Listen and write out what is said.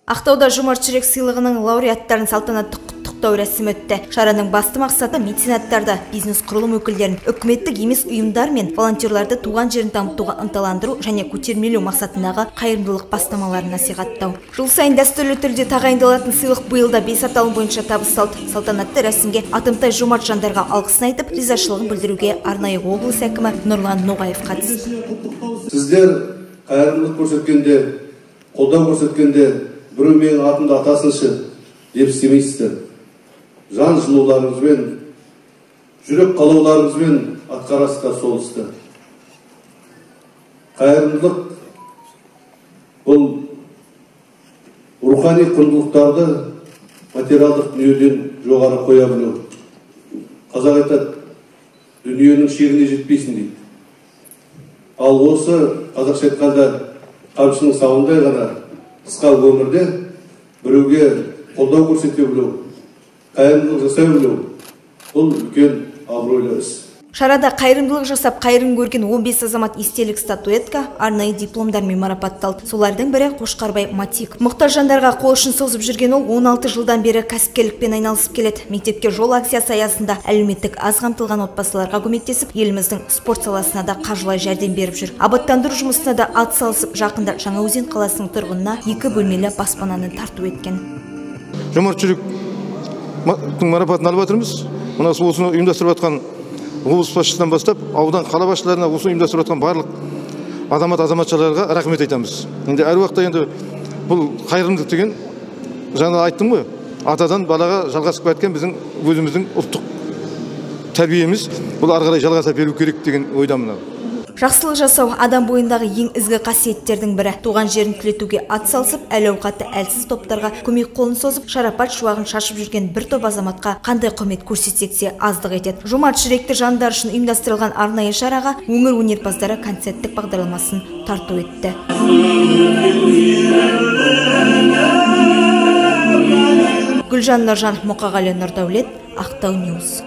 Ақтауда жомарт жүрек сыйлығының лауреаттарын салтанатты құттықтау рәсімі өтті. Шараның басты мақсаты меценаттарды, бизнес құрылым өкілдерін, үкіметтік емес ұйымдар мен волонтерларды туған жерін дамытуға ынталандыру және көтермелеу мақсатындағы қайырымдылық бастамаларын насихаттау. Жыл сайын дәстүрлі түрде тағайындалатын сыйлық биылда 5 аталым бойынша табысталды. Салтанатты рәсімге атымтай жомарт жандарға алғысын айтып, ризашылығын білдіруге арнайы облыс әкімі Нұрлан Ноғаев қатысты. Сіздер қайырымдылық көрсеткенде, қолдау көрсеткенде біреу менің атымды атасыншы деп істемейсіздер. Жан жылуларыңызбен, жүрек қалауларыңызбен атқарасыздар сол істі. Қайырымдылық бұл рухани құндылықтарды материалдық дүниеден жоғары қоя білу. Қазақ айтады, дүниенің шегіне жетпейсің дейді. Ал осы қазақша айтқанда қамшының сауындай ғана қысқа өмірде біреуге қолдау көрсете білу, қайырымдылық жасай білу, бұл үлкен абыройлы іс. Шарада қайырымдылық жасап, қайырым көрген 15 азамат естелік статуэтка, арнайы дипломдармен марапатталды. Солардың бірі Қошқарбай Матик. Мұқтаж жандарға қол ұшын созып жүрген ол 16 жылдан бері кәсіпкерлікпен айналысып келеді. Мектепке жол акциясы аясында әлеуметтік аз қамтылған отбасыларға көмектесіп, еліміздің спорт саласына да қаржылай жәрдем беріп жүр. Абаттандыру жұмысына да атсалысып, жақында Жаңаөзен қаласының тұрғынына 2 бөлмелі баспананы тарту еткен. Жомарт жүрек марапатын алып жатырмыз. Мына осыны ұйымдастырып жатқан облыс басшысынан бастап, аудан қала басшыларына, осы ұйымдастырып жатқан барлық азаматшаларға рахмет айтамыз. Енді әр уақытта енді бұл қайырымдылық деген, жаңа айттым ғой, атадан балаға жалғасып кеткен біздің өзіміздің ұлттық тәрбиеміз, бұл ары қарай жалғаса беру керек деген ойдамын. Жақсылық жасау адам бойындағы ең ізгі қасиеттердің бірі. Туған жерін түлетуге атсалысып, әл-ауқаты әлсіз топтарға көмек қолын созып, шарапат шуағын шашып жүрген бір топ азаматқа қандай құрмет көрсетсек те аздық етеді. Жомарт жүректі жандар үшін ұйымдастырылған арнайы шараға өңір өнерпаздары концерттік бағдарламасын тарту етті. Гүлжан Нұржан, Мұқағали Нұрдәулет, Ақтау Ньюс.